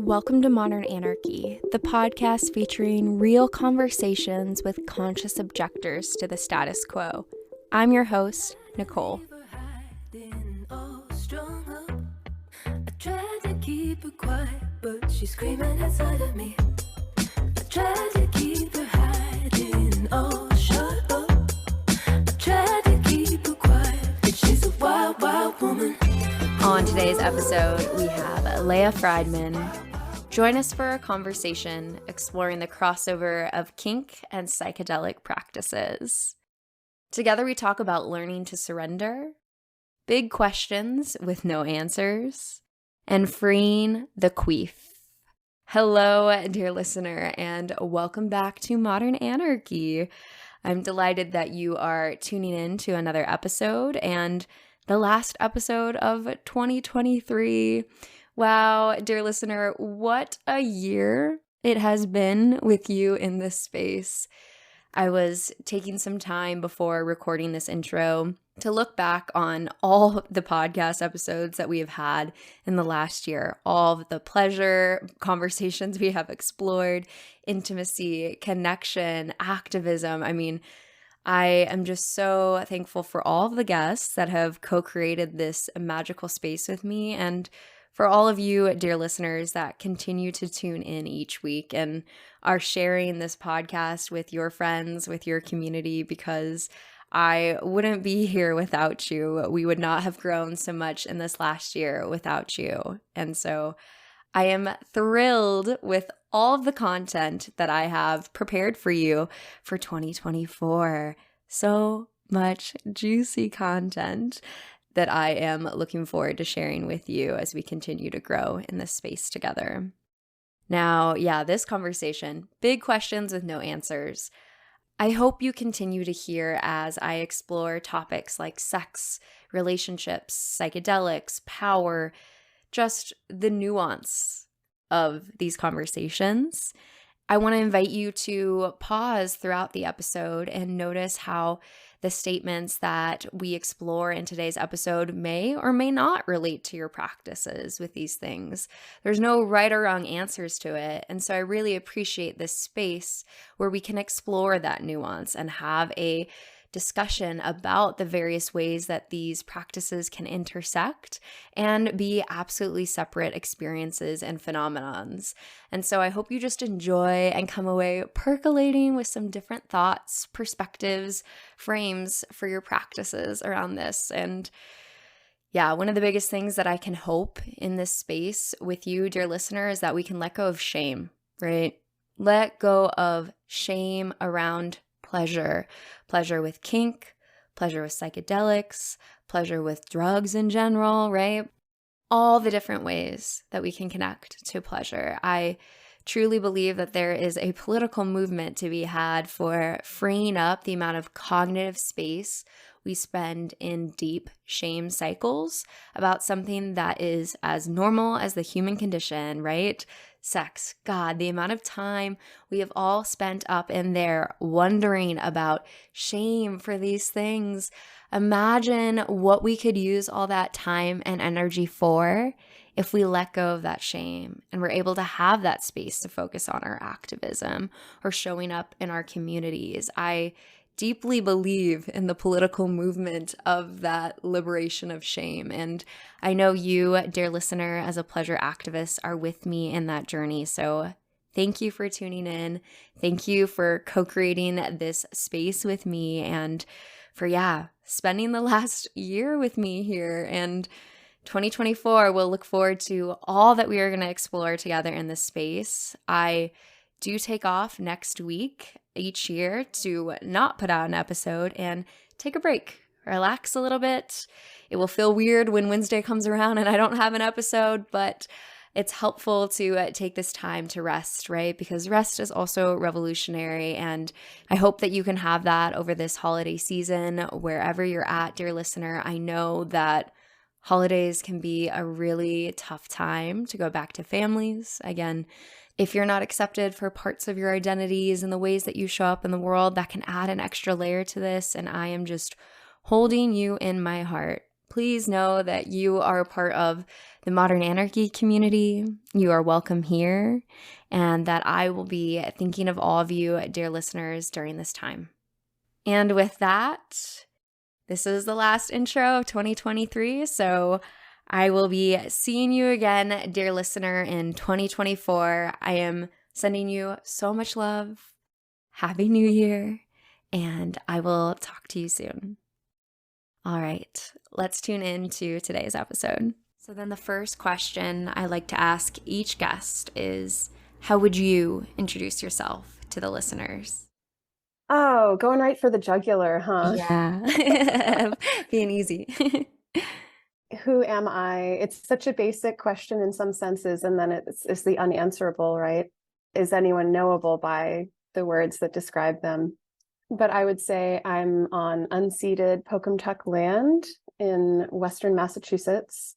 Welcome to Modern Anarchy, the podcast featuring real conversations with conscious objectors to the status quo. I'm your host, Nicole. I tried to keep her quiet, but she's screaming inside of me. I tried to keep her hiding, oh, shut up. I tried to keep her quiet, but she's a wild, wild woman. On today's episode, we have Leia Friedwoman. Join us for a conversation exploring the crossover of kink and psychedelic practices. Together, we talk about learning to surrender, big questions with no answers, and freeing the queef. Hello, dear listener, and welcome back to Modern Anarchy. I'm delighted that you are tuning in to another episode and the last episode of 2023. Wow, dear listener, what a year it has been with you in this space. I was taking some time before recording this intro to look back on all the podcast episodes that we have had in the last year, all of the pleasure conversations we have explored, intimacy, connection, activism. I am just so thankful for all of the guests that have co-created this magical space with me, and for all of you, dear listeners, that continue to tune in each week and are sharing this podcast with your friends, with your community, because I wouldn't be here without you. We would not have grown so much in this last year without you. And so I am thrilled with all of the content that I have prepared for you for 2024. So much juicy content that I am looking forward to sharing with you as we continue to grow in this space together. Now, this conversation, big questions with no answers. I hope you continue to hear as I explore topics like sex, relationships, psychedelics, power, just the nuance of these conversations. I want to invite you to pause throughout the episode and notice how the statements that we explore in today's episode may or may not relate to your practices with these things. There's no right or wrong answers to it. And so I really appreciate this space where we can explore that nuance and have a discussion about the various ways that these practices can intersect and be absolutely separate experiences and phenomenons. And so I hope you just enjoy and come away percolating with some different thoughts, perspectives, frames for your practices around this. And one of the biggest things that I can hope in this space with you, dear listener, is that we can let go of shame, right? Let go of shame around pleasure with kink, pleasure with psychedelics, pleasure with drugs in general, right? All the different ways that we can connect to pleasure. I truly believe that there is a political movement to be had for freeing up the amount of cognitive space we spend in deep shame cycles about something that is as normal as the human condition, right? Sex. God, the amount of time we have all spent up in there wondering about shame for these things. Imagine what we could use all that time and energy for if we let go of that shame and we're able to have that space to focus on our activism or showing up in our communities. I deeply believe in the political movement of that liberation of shame. And I know you, dear listener, as a pleasure activist, are with me in that journey. So thank you for tuning in. Thank you for co-creating this space with me and for, spending the last year with me here. And 2024, we'll look forward to all that we are going to explore together in this space. I do take off next week each year to not put out an episode and take a break, relax a little bit. It will feel weird when Wednesday comes around and I don't have an episode, but it's helpful to take this time to rest, right? Because rest is also revolutionary. And I hope that you can have that over this holiday season, wherever you're at, dear listener. I know that holidays can be a really tough time to go back to families. Again, if you're not accepted for parts of your identities and the ways that you show up in the world, that can add an extra layer to this. And I am just holding you in my heart please know that you are a part of the Modern Anarchy community. You are welcome here, and that I will be thinking of all of you, dear listeners, during this time. And with that, this is the last intro of 2023, so I will be seeing you again, dear listener, in 2024. I am sending you so much love. Happy New Year, and I will talk to you soon. All right, let's tune in to today's episode. So then the first question I like to ask each guest is, how would you introduce yourself to the listeners? Oh, going right for the jugular, huh? Yeah, being easy. Who am I? It's such a basic question in some senses, and then it's the unanswerable, right? Is anyone knowable by the words that describe them? But I would say I'm on unceded Pocumtuck land in Western Massachusetts.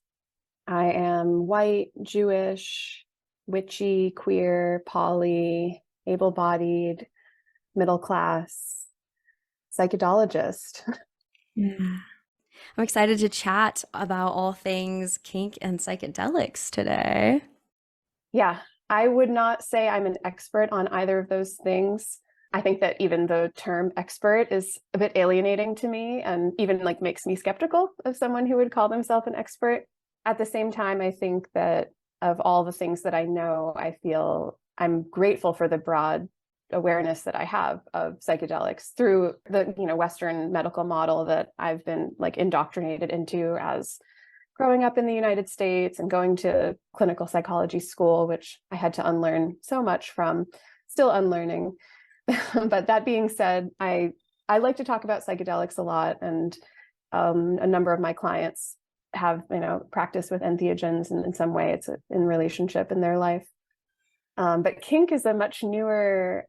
I am white, Jewish, witchy, queer, poly, able-bodied, middle class, psychedelogist. Yeah. I'm excited to chat about all things kink and psychedelics today. Yeah, I would not say I'm an expert on either of those things. I think that even the term expert is a bit alienating to me and even like makes me skeptical of someone who would call themselves an expert. At the same time, I think that of all the things that I know, I feel I'm grateful for the broad awareness that I have of psychedelics through the Western medical model that I've been like indoctrinated into as growing up in the United States and going to clinical psychology school, which I had to unlearn so much from, still unlearning. But that being said, I like to talk about psychedelics a lot, and a number of my clients have practice with entheogens, and in some way it's in relationship in their life. But kink is a much newer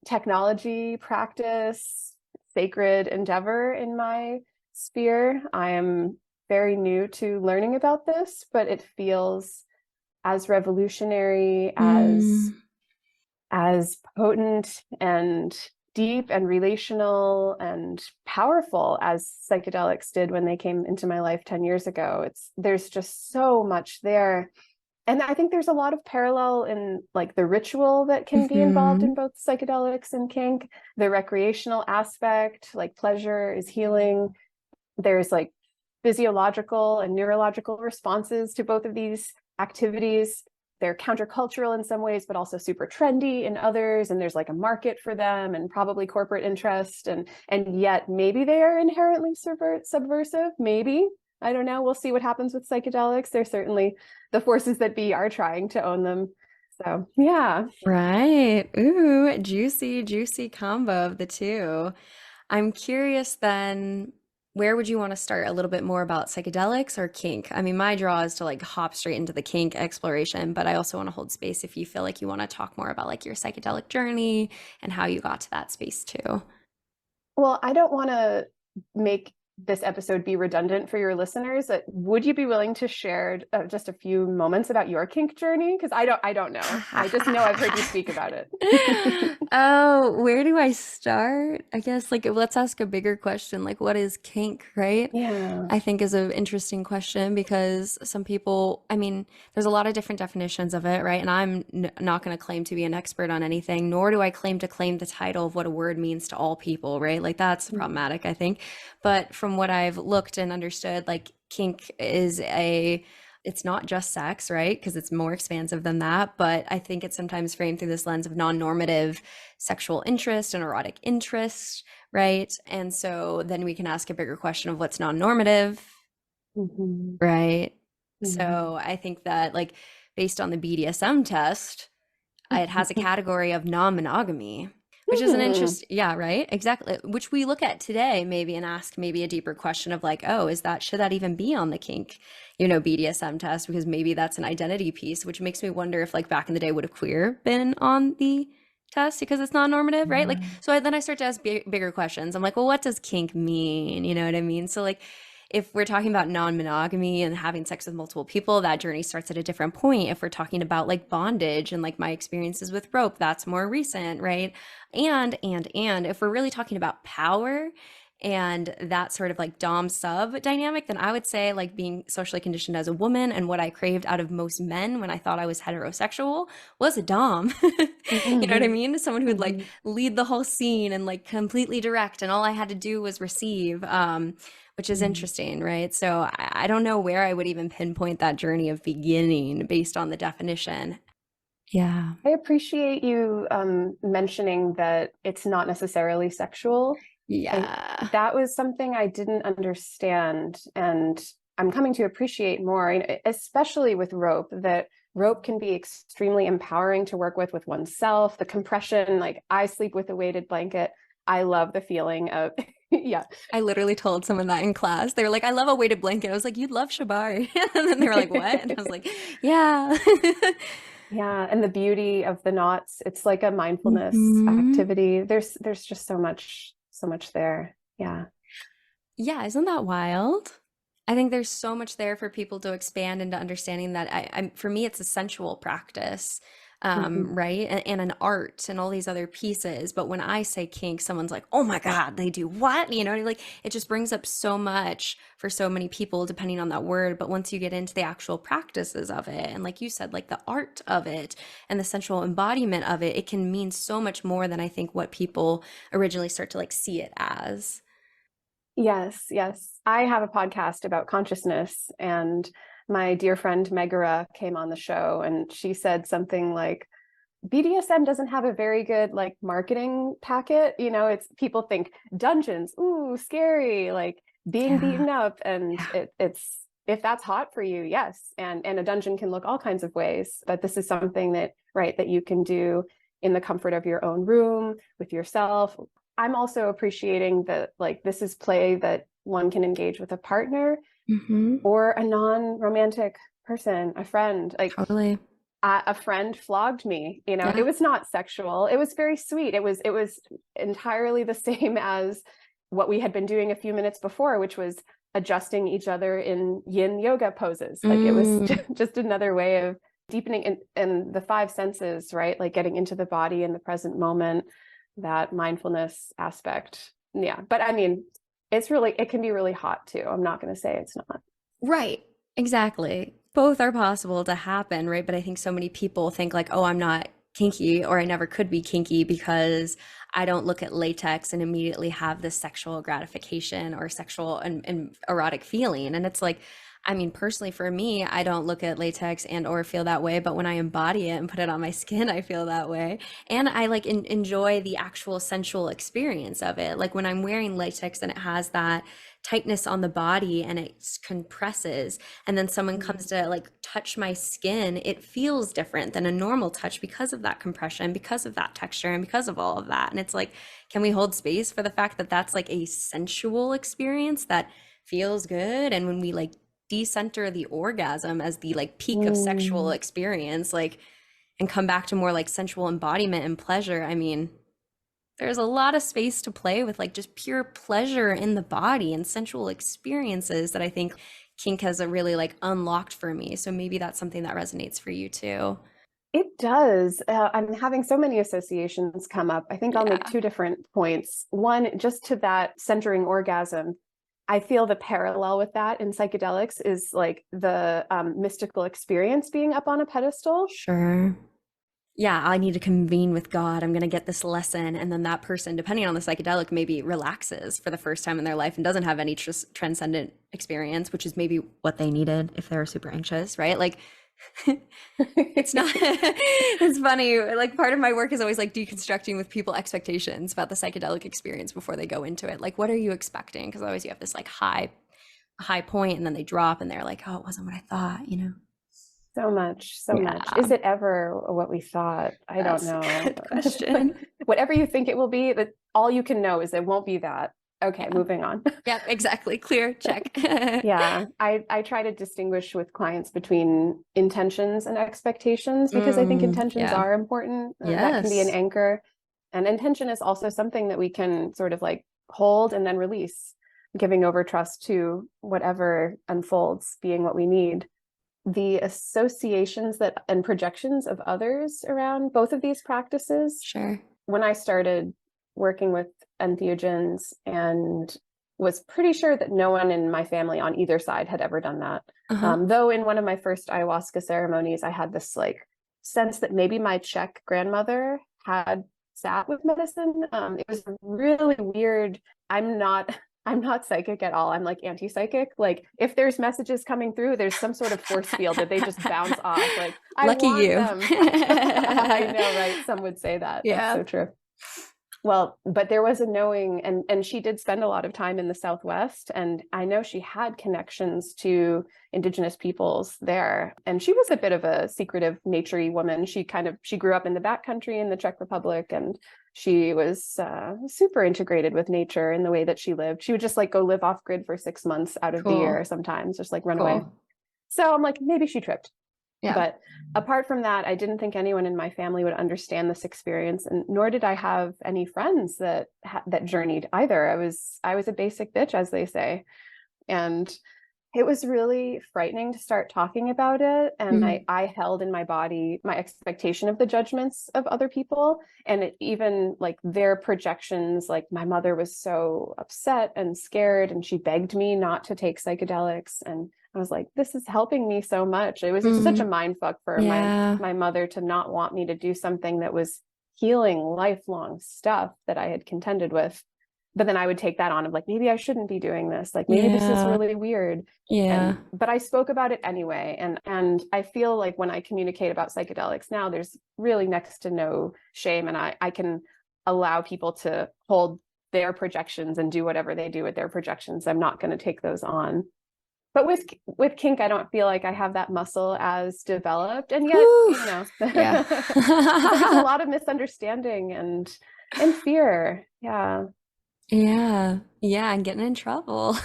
technology, practice, sacred endeavor in my sphere. I am very new to learning about this, but it feels as revolutionary, as potent and deep and relational and powerful as psychedelics did when they came into my life 10 years ago. There's just so much there. And I think there's a lot of parallel in like the ritual that can be involved in both psychedelics and kink, the recreational aspect, like pleasure is healing. There's like physiological and neurological responses to both of these activities. They're countercultural in some ways, but also super trendy in others. And there's like a market for them and probably corporate interest. And yet maybe they are inherently subversive, maybe. I don't know. We'll see what happens with psychedelics. There's certainly the forces that be are trying to own them. So yeah. Right. Ooh, juicy combo of the two. I'm curious then, where would you want to start? A little bit more about psychedelics or kink? I mean, my draw is to like hop straight into the kink exploration, but I also want to hold space if you feel like you want to talk more about like your psychedelic journey and how you got to that space too. Well, I don't want to make this episode be redundant for your listeners. Would you be willing to share just a few moments about your kink journey? Because I don't know. I just know I've heard you speak about it. Oh, where do I start? I guess like let's ask a bigger question, like what is kink, right? Yeah. I think is an interesting question because some people, I mean, there's a lot of different definitions of it, right? And I'm not going to claim to be an expert on anything, nor do I claim the title of what a word means to all people, right? Like that's problematic, I think. But from what I've looked and understood, like kink is it's not just sex, right? Because it's more expansive than that. But I think it's sometimes framed through this lens of non-normative sexual interest and erotic interest, right? And so then we can ask a bigger question of what's non-normative, right? So I think that like based on the BDSM test, it has a category of non-monogamy, which is an interest. Yeah, right. Exactly. Which we look at today, maybe, and ask maybe a deeper question of like, oh, should that even be on the kink, BDSM test? Because maybe that's an identity piece, which makes me wonder if like back in the day, would a queer been on the test because it's non-normative, right? Like, so then I start to ask bigger questions. I'm like, well, what does kink mean? You know what I mean? So like, if we're talking about non-monogamy and having sex with multiple people, that journey starts at a different point. If we're talking about like bondage and like my experiences with rope, that's more recent, right? And if we're really talking about power and that sort of like dom sub dynamic, then I would say like being socially conditioned as a woman and what I craved out of most men when I thought I was heterosexual was a dom. You know what I Mhm. mean? Someone who would like Mhm. lead the whole scene and like completely direct, and all I had to do was receive, which is Mhm. interesting, right? So I don't know where I would even pinpoint that journey of beginning based on the definition. Yeah. I appreciate you mentioning that it's not necessarily sexual. Yeah. That was something I didn't understand, and I'm coming to appreciate more, especially with rope, that rope can be extremely empowering to work with oneself. The compression, like I sleep with a weighted blanket. I love the feeling of, yeah. I literally told someone that in class. They were like, I love a weighted blanket. I was like, you'd love Shibari. And then they were like, what? And I was like, yeah. Yeah, and the beauty of the knots, it's like a mindfulness Hmm. activity. There's just so much there. Yeah. Yeah, isn't that wild? I think there's so much there for people to expand into understanding that for me, it's a sensual practice, Mhm. right? And an art and all these other pieces. But when I say kink, someone's like, oh my God, they do what? You know, like it just brings up so much for so many people, depending on that word. But once you get into the actual practices of it, and like you said, like the art of it and the sensual embodiment of it, it can mean so much more than I think what people originally start to like see it as. Yes, yes. I have a podcast about consciousness, and my dear friend Megara came on the show, and she said something like, BDSM doesn't have a very good like marketing packet. You know, it's people think dungeons, ooh, scary, like being Yeah. beaten up, and Yeah. it's if that's hot for you, yes. And a dungeon can look all kinds of ways, but this is something that right that you can do in the comfort of your own room with yourself. I'm also appreciating that like this is play that one can engage with a partner Hmm. or a non-romantic person, a friend. Like Totally. a friend flogged me. You know, it Yeah. was not sexual. It was very sweet. It was entirely the same as what we had been doing a few minutes before, which was adjusting each other in yin yoga poses. Like it was Mm. just another way of deepening in the five senses, right? Like getting into the body in the present moment, that mindfulness aspect. Yeah, but I mean, it can be really hot too. I'm not going to say it's not. Right. Exactly. Both are possible to happen, right? But I think so many people think like, oh, I'm not kinky or I never could be kinky because I don't look at latex and immediately have this sexual gratification or sexual and erotic feeling. And it's like, I mean, personally for me, I don't look at latex and or feel that way, but when I embody it and put it on my skin, I feel that way. And I like enjoy the actual sensual experience of it. Like when I'm wearing latex and it has that tightness on the body and it compresses, and then someone comes to like touch my skin, it feels different than a normal touch because of that compression, because of that texture, and because of all of that. And it's like, can we hold space for the fact that that's like a sensual experience that feels good? And when we like decenter the orgasm as the like peak of sexual Mm. experience, like, and come back to more like sensual embodiment and pleasure, I mean, there's a lot of space to play with like just pure pleasure in the body and sensual experiences that I think kink has a really like unlocked for me. So maybe that's something that resonates for you too. It does. I'm having so many associations come up. I think I'll make Yeah. two different points. One, just to that centering orgasm, I feel the parallel with that in psychedelics is like the mystical experience being up on a pedestal. Sure. Yeah, I need to convene with God. I'm going to get this lesson. And then that person, depending on the psychedelic, maybe relaxes for the first time in their life and doesn't have any transcendent experience, which is maybe what they needed if they were super anxious, right? Like, it's not, it's funny. Like, part of my work is always like deconstructing with people expectations about the psychedelic experience before they go into it. Like, what are you expecting? Because always you have this like high point and then they drop and they're like, oh, it wasn't what I thought, you know? So much, so much. Yeah, Is it ever what we thought? I don't that's a know. good But question. whatever you think it will be, that all you can know is it won't be that. Okay, Yeah. moving on. Yep, exactly. Clear, check. Yeah, I try to distinguish with clients between intentions and expectations because I think intentions Yeah. are important. That can be an Yes. anchor. And intention is also something that we can sort of like hold and then release, giving over trust to whatever unfolds being what we need. The associations that and projections of others around both of these practices, Sure. when I started working with entheogens and was pretty sure that no one in my family on either side had ever done that. Uh-huh. Though in one of my first ayahuasca ceremonies, I had this like sense that maybe my Czech grandmother had sat with medicine. It was really weird. I'm not psychic at all. I'm like anti-psychic. Like if there's messages coming through, there's some sort of force field that they just bounce off. Like I Lucky want you. them. I know, right? Some would say that. Yeah. That's so true. Well, but there was a knowing, and she did spend a lot of time in the Southwest, and I know she had connections to Indigenous peoples there. And she was a bit of a secretive, naturey woman. She grew up in the backcountry in the Czech Republic, and she was super integrated with nature in the way that she lived. She would just like go live off grid for 6 months out of the year sometimes, just like run away. So I'm like, maybe she tripped. Yeah. But apart from that, I didn't think anyone in my family would understand this experience, and nor did I have any friends that journeyed either. I was a basic bitch, as they say, and it was really frightening to start talking about it. And I held in my body my expectation of the judgments of other people, and even like their projections. Like my mother was so upset and scared, and she begged me not to take psychedelics, and I was like, this is helping me so much. It was just such a mind fuck for my mother to not want me to do something that was healing lifelong stuff that I had contended with. But then I would take that on of like, maybe I shouldn't be doing this. Like maybe this is really weird. Yeah. But I spoke about it anyway. And I feel like when I communicate about psychedelics now, there's really next to no shame. And I can allow people to hold their projections and do whatever they do with their projections. I'm not going to take those on. But with kink, I don't feel like I have that muscle as developed, and yet, Yeah. there's a lot of misunderstanding and fear. Yeah, and getting in trouble,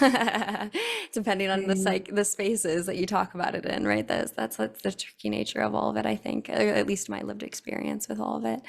depending on the spaces that you talk about it in, right? That's the tricky nature of all of it, I think, or at least my lived experience with all of it.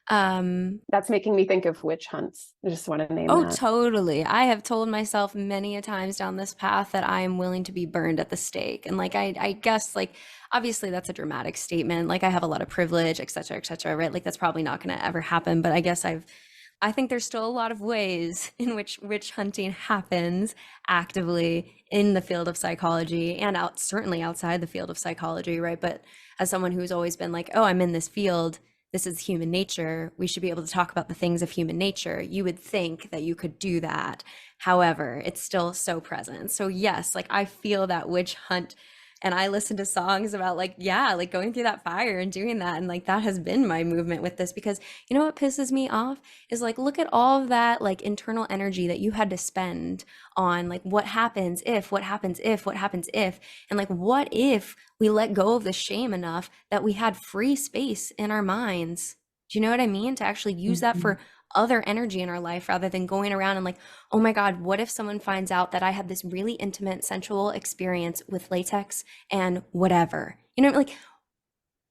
That's making me think of witch hunts. I just want to name Oh, that. totally. I have told myself many a times down this path that I am willing to be burned at the stake. And like, I guess like, obviously that's a dramatic statement. Like I have a lot of privilege, et cetera, right? Like that's probably not going to ever happen. But I guess I think there's still a lot of ways in which witch hunting happens actively in the field of psychology and certainly outside the field of psychology, right? But as someone who's always been like, oh, I'm in this field, this is human nature, we should be able to talk about the things of human nature. You would think that you could do that. However, it's still so present. So yes, like I feel that witch hunt, and I listen to songs about like, yeah, like going through that fire and doing that. And like, that has been my movement with this, because you know what pisses me off is like, look at all of that like internal energy that you had to spend on like, what happens if, and like, what if we let go of the shame enough that we had free space in our minds? Do you know what I mean? To actually use that for other energy in our life, rather than going around and like, oh my God, what if someone finds out that I had this really intimate sensual experience with latex and whatever, you know, like,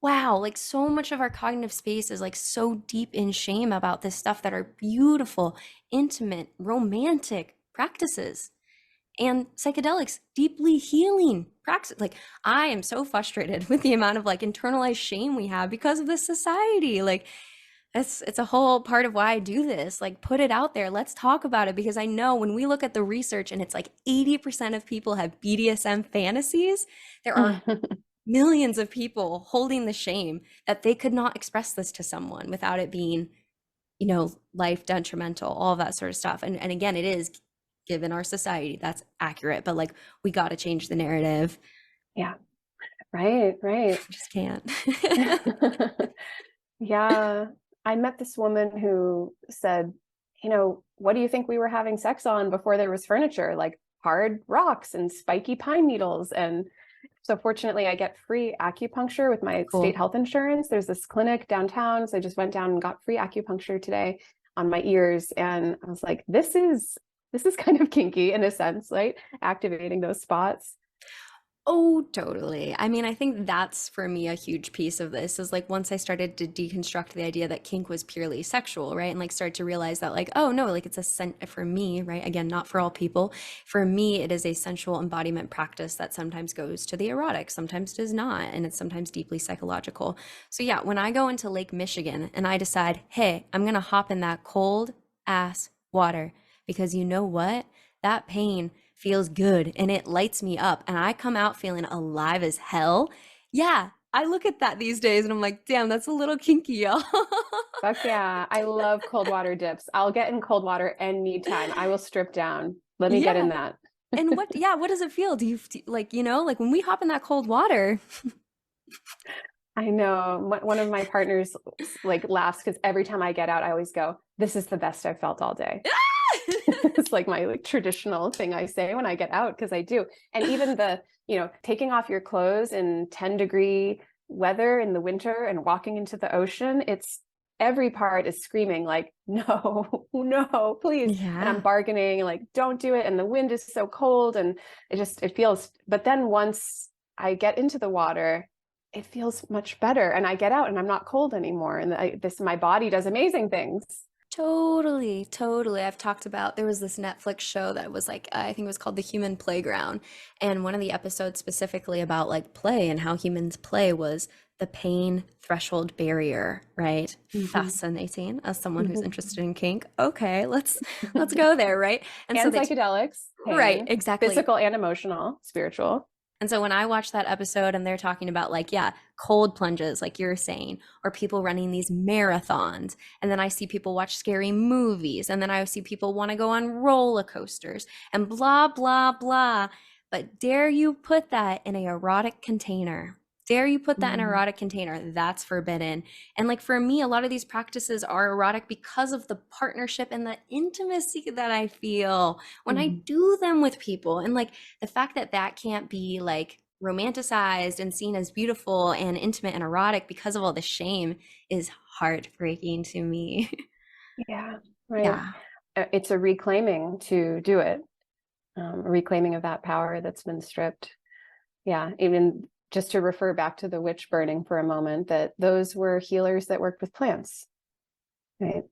wow, like so much of our cognitive space is like so deep in shame about this stuff that are beautiful, intimate, romantic practices. And psychedelics, deeply healing practice. Like I am so frustrated with the amount of like internalized shame we have because of this society. Like it's a whole part of why I do this. Like put it out there. Let's talk about it, because I know when we look at the research and it's like 80% of people have BDSM fantasies, there are millions of people holding the shame that they could not express this to someone without it being, you know, life detrimental, all of that sort of stuff. And again, it is, given our society, that's accurate, but like we got to change the narrative. Yeah, right. Just can't. Yeah, I met this woman who said, you know, what do you think we were having sex on before there was furniture? Like hard rocks and spiky pine needles. And so fortunately, I get free acupuncture with my state health insurance. There's this clinic downtown, so I just went down and got free acupuncture today on my ears, and I was like, this is kind of kinky in a sense, right? Activating those spots. Oh, totally. I mean, I think that's for me a huge piece of this is like once I started to deconstruct the idea that kink was purely sexual, right? And like start to realize that like, oh no, like it's for me, right? Again, not for all people. For me, it is a sensual embodiment practice that sometimes goes to the erotic, sometimes does not, and it's sometimes deeply psychological. So yeah, when I go into Lake Michigan and I decide, hey, I'm gonna hop in that cold ass water, because you know what? that pain feels good and it lights me up and I come out feeling alive as hell. Yeah, I look at that these days and I'm like, damn, that's a little kinky, y'all. Fuck yeah. I love cold water dips. I'll get in cold water anytime. I will strip down. Let me get in Yeah. that. And yeah, what does it feel? Like, like when we hop in that cold water? I know one of my partners like laughs because every time I get out, I always go, "This is the best I've felt all day." It's like my traditional thing I say when I get out because I do. And even taking off your clothes in 10-degree weather in the winter and walking into the ocean, it's every part is screaming like, no, no, please. And I'm Yeah. bargaining like, don't do it. And the wind is so cold and it feels, but then once I get into the water, it feels much better. And I get out and I'm not cold anymore. And my body does amazing things. Totally, totally. I've talked about there was this Netflix show that was like I think it was called The Human Playground, and one of the episodes specifically about like play and how humans play was the pain threshold barrier, right? Mm-hmm. Fascinating as someone who's Mm-hmm. interested in kink. Okay, let's go there, right? And so And they psychedelics, right, pain, exactly. physical and emotional, spiritual. And so when I watch that episode and they're talking about like, yeah, cold plunges, like you're saying, or people running these marathons, and then I see people watch scary movies, and then I see people want to go on roller coasters and blah, blah, blah. But dare you put that in a erotic container? Dare you put that in an Mm. erotic container? That's forbidden. And like for me, a lot of these practices are erotic because of the partnership and the intimacy that I feel when I Mhm. do them with people. And like, the fact that that can't be like romanticized and seen as beautiful and intimate and erotic because of all the shame is heartbreaking to me. Yeah, right. Yeah. It's a reclaiming to do it, a reclaiming of that power that's been stripped. Yeah, even just to refer back to the witch burning for a moment, that those were healers that worked with plants, right?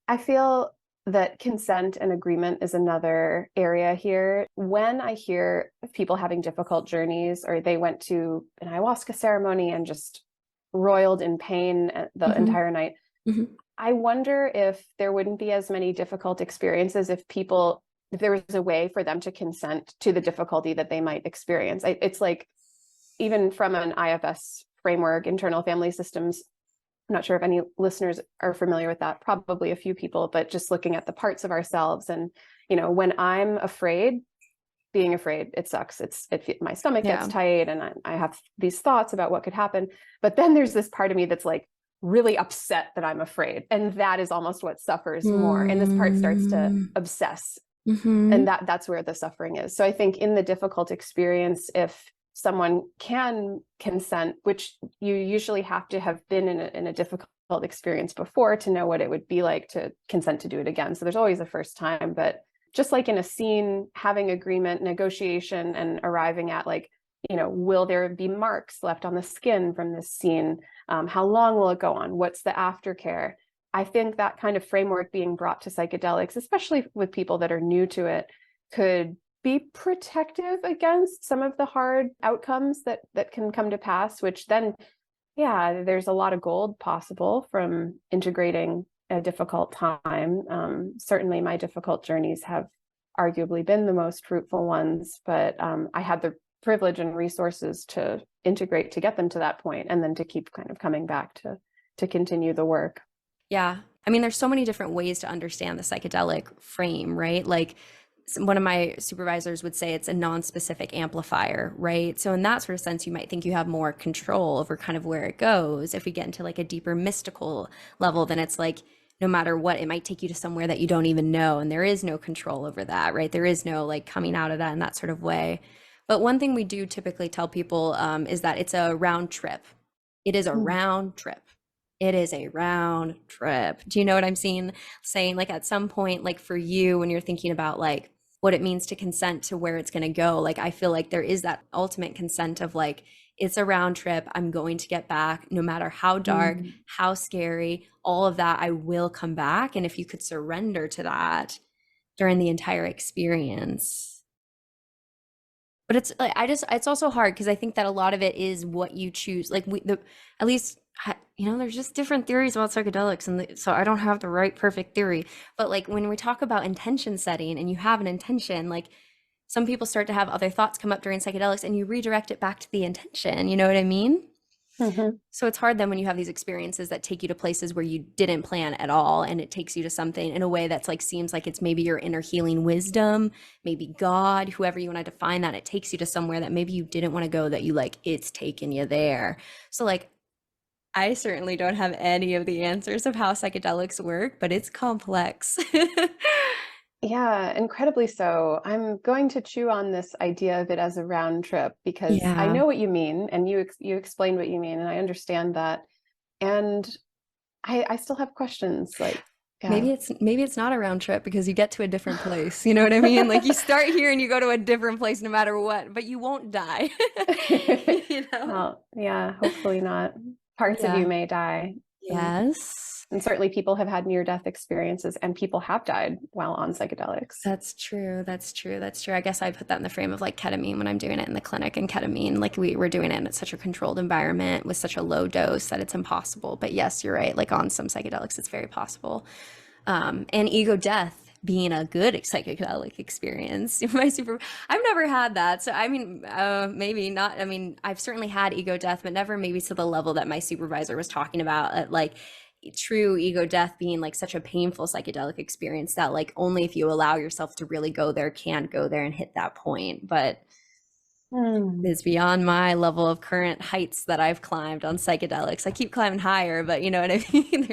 I feel that consent and agreement is another area here. When I hear of people having difficult journeys or they went to an ayahuasca ceremony and just roiled in pain the Hmm. entire night, Hmm. I wonder if there wouldn't be as many difficult experiences if there was a way for them to consent to the difficulty that they might experience. It's like, even from an IFS framework, internal family systems, I'm not sure if any listeners are familiar with that, probably a few people, but just looking at the parts of ourselves. And, when I'm afraid, being afraid, it sucks. My stomach gets Yeah. tight and I have these thoughts about what could happen. But then there's this part of me that's like really upset that I'm afraid. And that is almost what suffers more. And this part starts to Mm-hmm. obsess. And that's where the suffering is. So I think in the difficult experience, if someone can consent, which you usually have to have been in a difficult experience before to know what it would be like to consent to do it again. So there's always a first time, but just like in a scene, having agreement, negotiation, and arriving at like, will there be marks left on the skin from this scene? How long will it go on? What's the aftercare? I think that kind of framework being brought to psychedelics, especially with people that are new to it, could be protective against some of the hard outcomes that can come to pass, which then, yeah, there's a lot of gold possible from integrating a difficult time. Certainly my difficult journeys have arguably been the most fruitful ones, but I had the privilege and resources to integrate to get them to that point and then to keep kind of coming back to continue the work. Yeah. I mean, there's so many different ways to understand the psychedelic frame, right? Like one of my supervisors would say it's a non-specific amplifier, right? So in that sort of sense, you might think you have more control over kind of where it goes. If we get into like a deeper mystical level, then it's like no matter what, it might take you to somewhere that you don't even know, and there is no control over that, right? There is no like coming out of that in that sort of way. But one thing we do typically tell people is that it's a round trip. It is a Mm. round trip. It is a round trip. Do you know what I'm saying? Like at some point, like for you, when you're thinking about like what it means to consent to where it's going to go, like I feel like there is that ultimate consent of like, it's a round trip. I'm going to get back no matter how dark, Mm. how scary, all of that, I will come back. And if you could surrender to that during the entire experience. But it's like it's also hard because I think that a lot of it is what you choose. Like at least there's just different theories about psychedelics, and so I don't have the right perfect theory. But like when we talk about intention setting, and you have an intention, like some people start to have other thoughts come up during psychedelics, and you redirect it back to the intention. You know what I mean? Mm-hmm. So it's hard then when you have these experiences that take you to places where you didn't plan at all, and it takes you to something in a way that's like seems like it's maybe your inner healing wisdom, maybe God, whoever you want to define that. It takes you to somewhere that maybe you didn't want to go, that you like it's taken you there. So like I certainly don't have any of the answers of how psychedelics work, but it's complex. Yeah, incredibly so. I'm going to chew on this idea of it as a round trip because I Yeah. know what you mean, and you explained what you mean, and I understand that. And I still have questions. Like, yeah. Maybe it's not a round trip because you get to a different place. You know what I mean? Like you start here and you go to a different place no matter what, but you won't die. You know? Well, yeah, hopefully not. Parts of you Yeah. may die. Yes. And certainly people have had near-death experiences, and people have died while on psychedelics. That's true. That's true. That's true. I guess I put that in the frame of like ketamine when I'm doing it in the clinic, and ketamine, like we were doing it in such a controlled environment with such a low dose that it's impossible. But yes, you're right. Like on some psychedelics, it's very possible. And ego death being a good psychedelic experience. I've never had that. So, I mean, maybe not. I mean, I've certainly had ego death, but never maybe to the level that my supervisor was talking about, at like true ego death being like such a painful psychedelic experience that like only if you allow yourself to really go there can go there and hit that point. But is beyond my level of current heights that I've climbed on psychedelics. I keep climbing higher, but you know what I mean?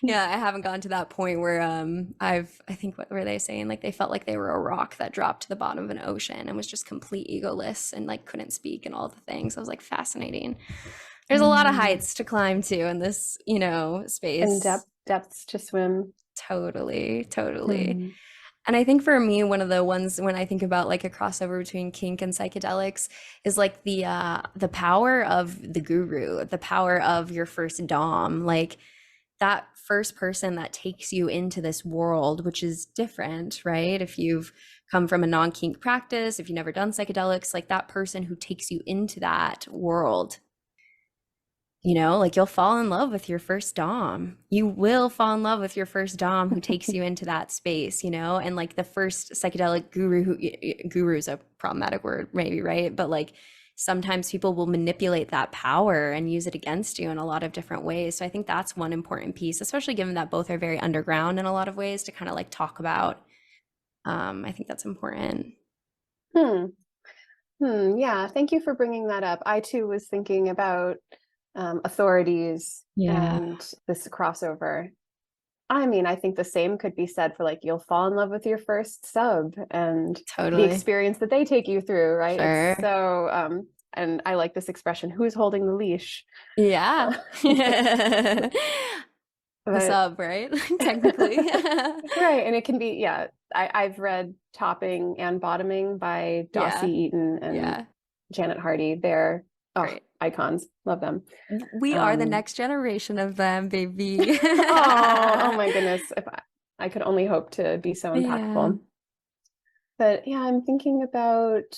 Yeah, I haven't gotten to that point where I think what were they saying? Like they felt like they were a rock that dropped to the bottom of an ocean and was just complete egoless and like couldn't speak and all the things. I was like, fascinating. There's a lot of heights to climb to in this, space. And depths to swim. Totally, totally. And I think for me, one of the ones when I think about like a crossover between kink and psychedelics is like the power of the guru, the power of your first dom, like that first person that takes you into this world, which is different, right? If you've come from a non-kink practice, if you've never done psychedelics, like that person who takes you into that world. Like you'll fall in love with your first dom. You will fall in love with your first dom who takes you into that space, and like the first psychedelic guru is a problematic word maybe, right? But like sometimes people will manipulate that power and use it against you in a lot of different ways. So I think that's one important piece, especially given that both are very underground in a lot of ways to kind of like talk about. I think that's important. Yeah, thank you for bringing that up. I too was thinking about authorities and this crossover. I mean, I think the same could be said for like you'll fall in love with your first sub and Totally. the experience that they take you through, right? Sure. It's so and I like this expression, who's holding the leash? Yeah. The But, sub, right? Technically. right. And it can be, yeah. I've read Topping and Bottoming by Dossie Eaton and Janet Hardy. They're icons. Love them. We are the next generation of them, baby. Oh my goodness. If I could only hope to be so impactful. But yeah, I'm thinking about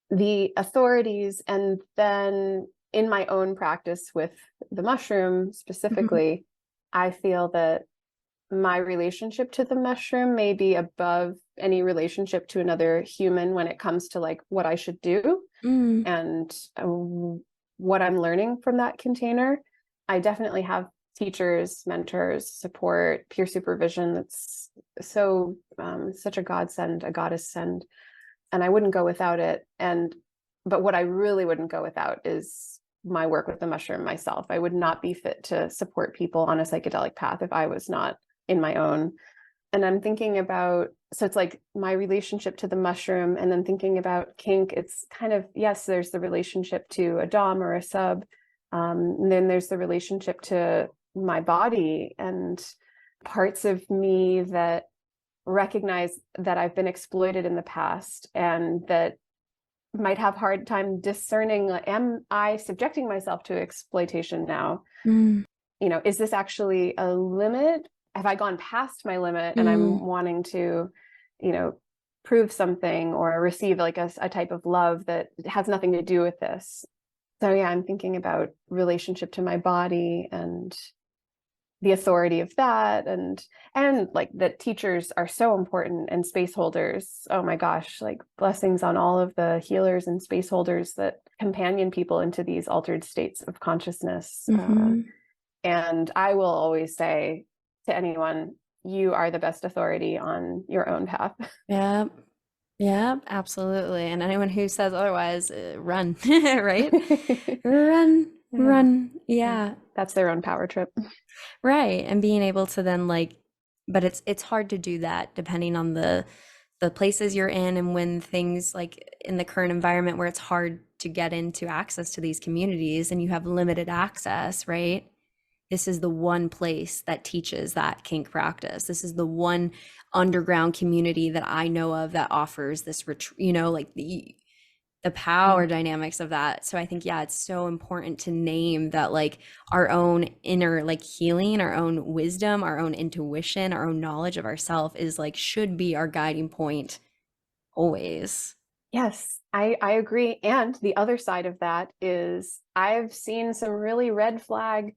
the authorities, and then in my own practice with the mushroom specifically, I feel that my relationship to the mushroom may be above any relationship to another human when it comes to like what I should do and what I'm learning from that container. I definitely have teachers, mentors, support, peer supervision. That's so such a godsend, a goddess send, and I wouldn't go without it. But what I really wouldn't go without is my work with the mushroom myself. I would not be fit to support people on a psychedelic path if I was not in my own. And I'm thinking about, so it's like my relationship to the mushroom, and then thinking about kink, it's kind of, yes, there's the relationship to a dom or a sub. And then there's the relationship to my body and parts of me that recognize that I've been exploited in the past and that might have hard time discerning, am I subjecting myself to exploitation now? Is this actually a limit? Have I gone past my limit and I'm wanting to, prove something or receive like a type of love that has nothing to do with this. So yeah, I'm thinking about relationship to my body and the authority of that, and like that teachers are so important, and space holders. Oh my gosh, like blessings on all of the healers and space holders that companion people into these altered states of consciousness. And I will always say to anyone, you are the best authority on your own path. Yeah. Yeah, absolutely. And anyone who says otherwise, run, right? Run, Yeah. run. Yeah. That's their own power trip. Right. And being able to then like, but it's hard to do that depending on the places you're in, and when things like in the current environment where it's hard to get into access to these communities and you have limited access, right? This is the one place that teaches that kink practice. This is the one underground community that I know of that offers this like the power dynamics of that. So I think, yeah, it's so important to name that, like, our own inner like healing, our own wisdom, our own intuition, our own knowledge of ourself is like, should be our guiding point always. Yes, I agree. And the other side of that is I've seen some really red flag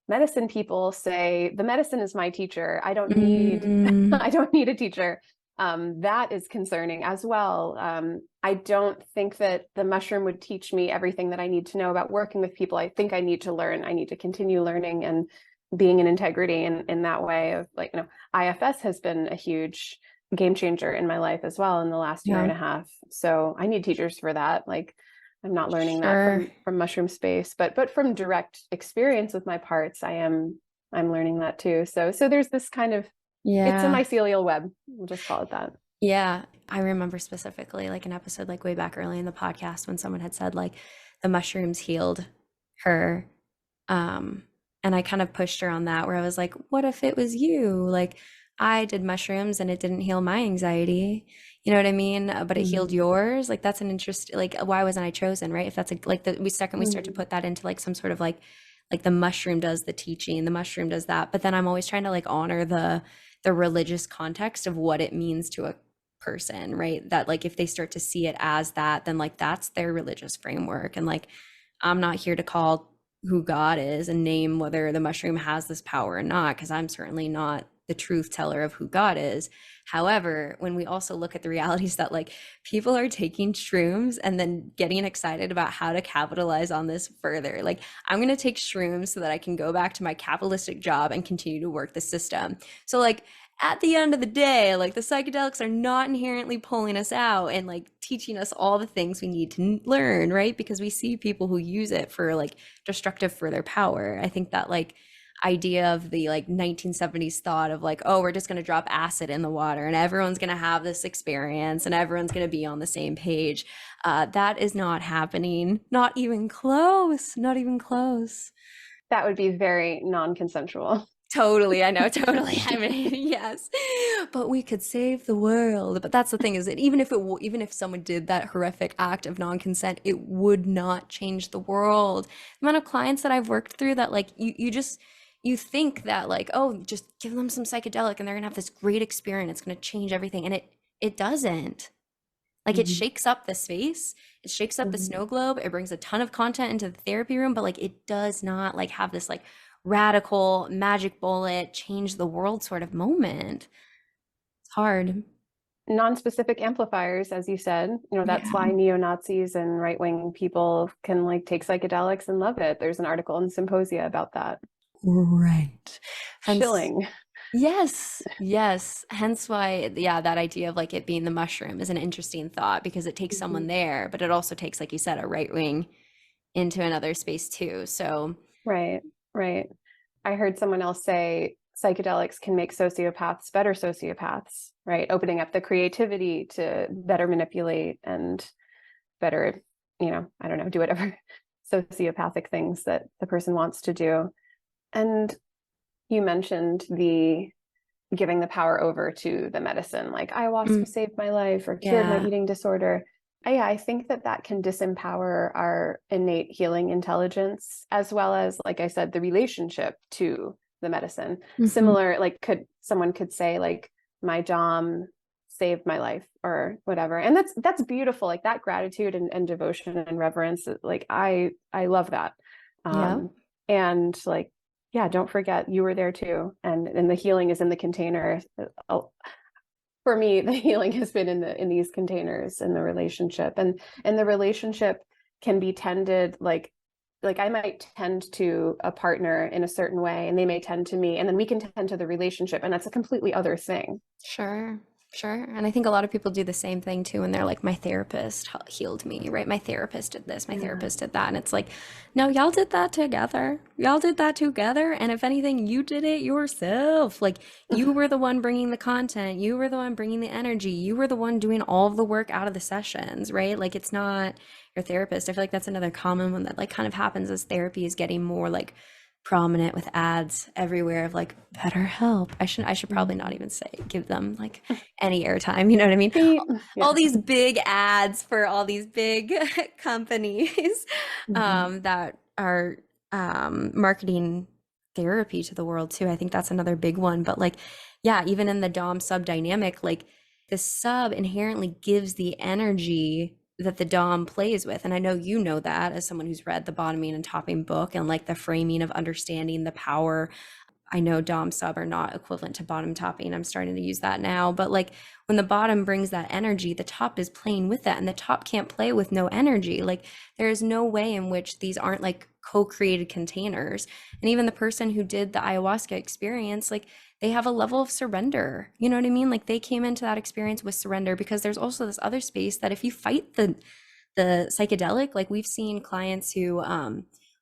medicine people say the medicine is my teacher. I don't need I don't need a teacher. That is concerning as well. I don't think that the mushroom would teach me everything that I need to know about working with people. I think I need to learn. I need to continue learning and being in integrity in that way of, like, IFS has been a huge game changer in my life as well in the last year and a half. So I need teachers for that. Like, I'm not learning that from mushroom space, but from direct experience with my parts, I'm learning that too. So there's this kind of, it's a mycelial web. We'll just call it that. Yeah. I remember specifically like an episode like way back early in the podcast when someone had said like the mushrooms healed her. And I kind of pushed her on that, where I was like, what if it was you? Like, I did mushrooms and it didn't heal my anxiety. You know what I mean? But it healed yours. Like, that's an interest. Like, why wasn't I chosen? Right? If that's we start to put that into like some sort of like the mushroom does the teaching, the mushroom does that. But then I'm always trying to like honor the religious context of what it means to a person, right? That like if they start to see it as that, then like that's their religious framework. And like, I'm not here to call who God is and name whether the mushroom has this power or not, because I'm certainly not the truth teller of who God is. However, when we also look at the realities that like people are taking shrooms and then getting excited about how to capitalize on this further, like, I'm going to take shrooms so that I can go back to my capitalistic job and continue to work the system. So like, at the end of the day, like, the psychedelics are not inherently pulling us out and like teaching us all the things we need to learn, right? Because we see people who use it for like destructive for their power. I think that like idea of the like 1970s thought of like, oh, we're just going to drop acid in the water and everyone's going to have this experience and everyone's going to be on the same page. That is not happening. Not even close. Not even close. That would be very non-consensual. Totally, I know, totally. I mean, yes, but we could save the world. But that's the thing, is that even if someone did that horrific act of non-consent, it would not change the world. The amount of clients that I've worked through that like you think that like, oh, just give them some psychedelic and they're gonna have this great experience, it's gonna change everything, and it doesn't. Like, it shakes up the space, it shakes up the snow globe, it brings a ton of content into the therapy room, but like it does not like have this like radical magic bullet change the world sort of moment. It's hard. Non-specific amplifiers, as you said, that's why neo-Nazis and right-wing people can like take psychedelics and love it. There's an article in Symposia about that. Right. Chilling. Yes. Hence why, yeah, that idea of like it being the mushroom is an interesting thought, because it takes someone there, but it also takes, like you said, a right wing into another space too. So Right. I heard someone else say psychedelics can make sociopaths better sociopaths, right? Opening up the creativity to better manipulate and better, I don't know, do whatever sociopathic things that the person wants to do. And you mentioned the giving the power over to the medicine, like ayahuasca saved my life or cured my eating disorder. I think that can disempower our innate healing intelligence, as well as, like I said, the relationship to the medicine. Similar, like someone could say like, my dom saved my life or whatever. And that's beautiful. Like that gratitude and devotion and reverence. Like I love that. Yeah. And like, yeah, don't forget you were there too. And the healing is in the container. For me, the healing has been in these containers in the relationship, and the relationship can be tended like I might tend to a partner in a certain way and they may tend to me, and then we can tend to the relationship, and that's a completely other thing. Sure, sure. And I think a lot of people do the same thing too, and they're like, my therapist healed me, right? My therapist did this, my Yeah. therapist did that. And it's like, no, y'all did that together. Y'all did that together. And if anything, you did it yourself. Like, you were the one bringing the content, you were the one bringing the energy, you were the one doing all of the work out of the sessions, right? Like, it's not your therapist. I feel like that's another common one that like kind of happens as therapy is getting more like prominent with ads everywhere of like better help. I should probably not even say give them like any airtime, you know what I mean? Yeah. All these big ads for all these big companies that are marketing therapy to the world too. I think that's another big one. But like, yeah, even in the Dom sub dynamic, like the sub inherently gives the energy that the Dom plays with. And I know you know that as someone who's read the bottoming and topping book and like the framing of understanding the power. I know Dom sub are not equivalent to bottom topping. I'm starting to use that now. But like when the bottom brings that energy, the top is playing with that, and the top can't play with no energy. Like there is no way in which these aren't like co-created containers. And even the person who did the ayahuasca experience, like they have a level of surrender. You know what I mean? Like they came into that experience with surrender, because there's also this other space that if you fight the psychedelic, like we've seen clients who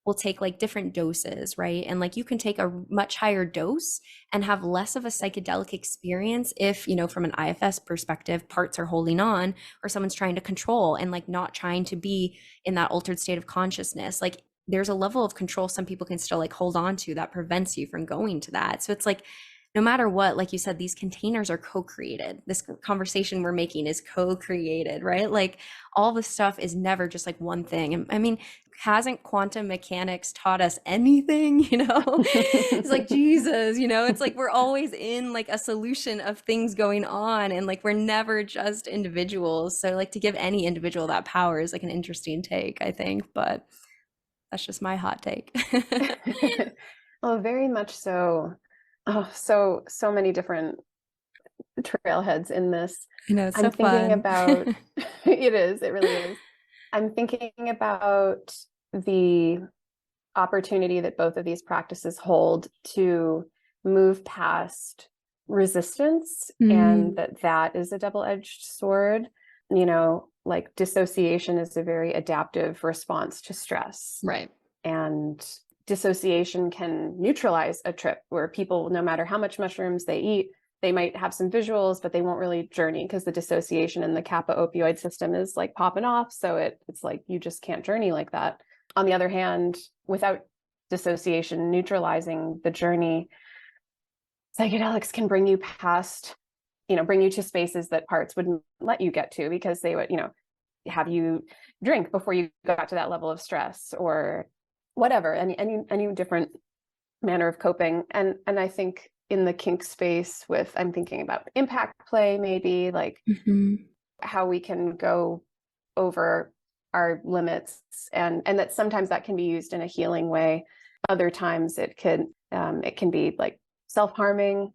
will take like different doses, right? And like you can take a much higher dose and have less of a psychedelic experience if, you know, from an IFS perspective, parts are holding on, or someone's trying to control and like not trying to be in that altered state of consciousness. Like there's a level of control some people can still like hold on to that prevents you from going to that. So it's like, no matter what, like you said, these containers are co-created. This conversation we're making is co-created, right? Like all the stuff is never just like one thing. And I mean, hasn't quantum mechanics taught us anything? You know, it's like Jesus, you know, it's like we're always in like a solution of things going on, and like we're never just individuals. So like to give any individual that power is like an interesting take, I think, but that's just my hot take. Oh, very much so. Oh, so many different trailheads in this. You know, it's I'm so thinking fun. about it really is. I'm thinking about the opportunity that both of these practices hold to move past resistance, and that is a double-edged sword. You know, like dissociation is a very adaptive response to stress. Right. And dissociation can neutralize a trip, where people, no matter how much mushrooms they eat, they might have some visuals, but they won't really journey because the dissociation in the kappa opioid system is like popping off. So it's like you just can't journey like that. On the other hand, without dissociation neutralizing the journey, psychedelics can bring you past, you know, bring you to spaces that parts wouldn't let you get to, because they would, you know, have you drink before you got to that level of stress or whatever, any different manner of coping. And I think in the kink space I'm thinking about impact play, maybe like how we can go over our limits, and that sometimes that can be used in a healing way. Other times it can be like self-harming.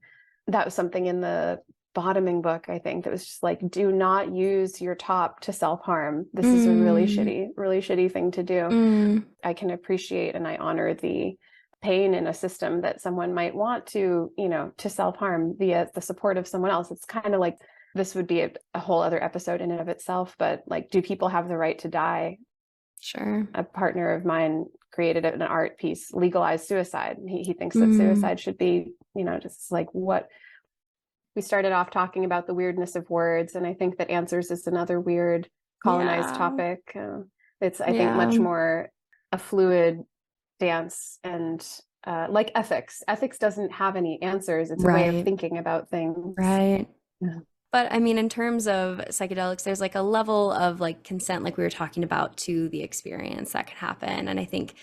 That was something in the bottoming book, I think, that was just like, do not use your top to self-harm. This is a really shitty thing to do. I can appreciate and I honor the pain in a system that someone might want to, you know, to self-harm via the support of someone else. It's kind of like, this would be a whole other episode in and of itself, but like, do people have the right to die? Sure. A partner of mine created an art piece, legalized suicide. He thinks that suicide should be, you know, just like what we started off talking about, the weirdness of words. And I think that answers is another weird colonized topic. It's, I think, much more a fluid dance, and like ethics. Ethics doesn't have any answers. It's a way of thinking about things. Right. Yeah. But I mean, in terms of psychedelics, there's like a level of like consent, like we were talking about, to the experience that can happen. And I think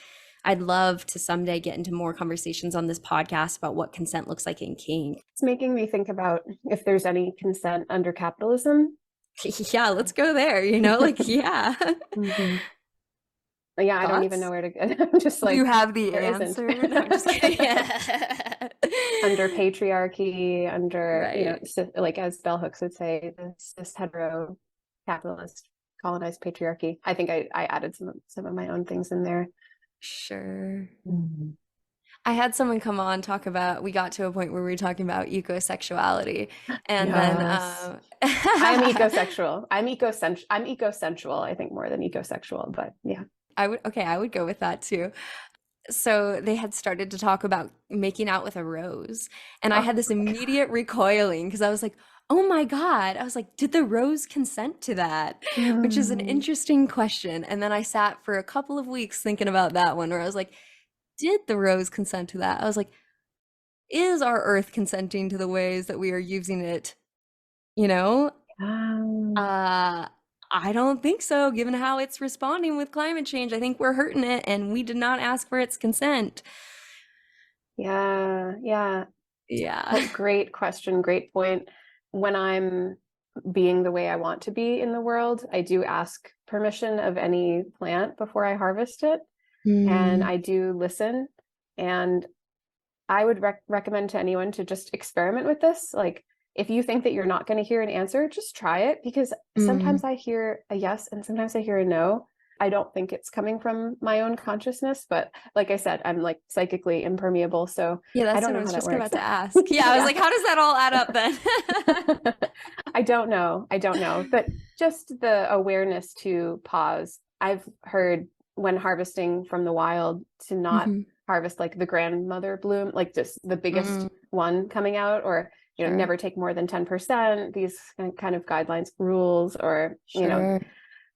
I'd love to someday get into more conversations on this podcast about what consent looks like in kink. It's making me think about if there's any consent under capitalism. Yeah, let's go there, yeah. Mhm. Yeah, I don't even know Thoughts? where to go. I'm just like, You have the there isn't. answer. No, I'm just kidding. Under patriarchy, under, Right. like as bell hooks would say, this hetero capitalist colonized patriarchy. I think I added some of my own things in there. Sure. Mhm. I had someone come on talk about, we got to a point where we were talking about ecosexuality, and then Yes. I am ecosexual. I'm ecosensual, I think, more than ecosexual, but yeah. I would go with that too. So they had started to talk about making out with a rose, and I Oh had this my God. immediate recoiling because I was like, "Oh my God." I was like, "Did the rose consent to that?" Which is an Mm. interesting question. And then I sat for a couple of weeks thinking about that one where I was like, "Did the rose consent to that?" I was like, "Is our earth consenting to the ways that we are using it?" You know? Um, Uh, I don't think so, given how it's responding with climate change. I think we're hurting it, and we did not ask for its consent. yeah, yeah. Yeah. Great question, great point. When I'm being the way I want to be in the world, I do ask permission of any plant before I harvest it, and Mm, I do listen. And I would recommend to anyone to just experiment with this. Like, if you think that you're not going to hear an answer, just try it, because mm. sometimes I hear a yes and sometimes I hear a no. I don't think it's coming from my own consciousness, but like I said, I'm like psychically impermeable, so Yeah, I that's don't what I know how was that just works. about to ask. Yeah, I was Yeah. like, how does that all add up then? I don't know. I don't know. But just the awareness to pause. I've heard when harvesting from the wild to not Mhm. harvest like the grandmother bloom, like just the biggest Mm, one coming out, or sure, never take more than 10%, these kind of guidelines, rules, or sure.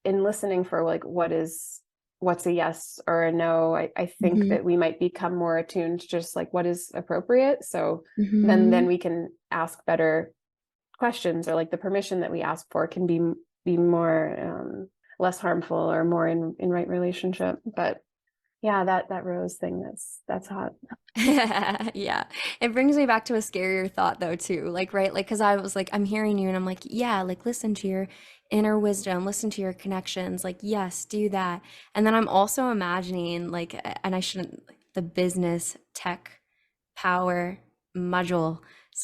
in listening for like what's a yes or a no. I think Mhm, that we might become more attuned to just like what is appropriate. So then mhm. we can ask better questions, or like the permission that we ask for can be more less harmful or more in right relationship. But yeah, that rose thing, that's hot. Yeah. It brings me back to a scarier thought though too. Like, right? Like, because I was like, I'm hearing you and I'm like, yeah, like listen to your inner wisdom, listen to your connections. Like, yes, do that. And then I'm also imagining like, and I shouldn't, like, the business tech power module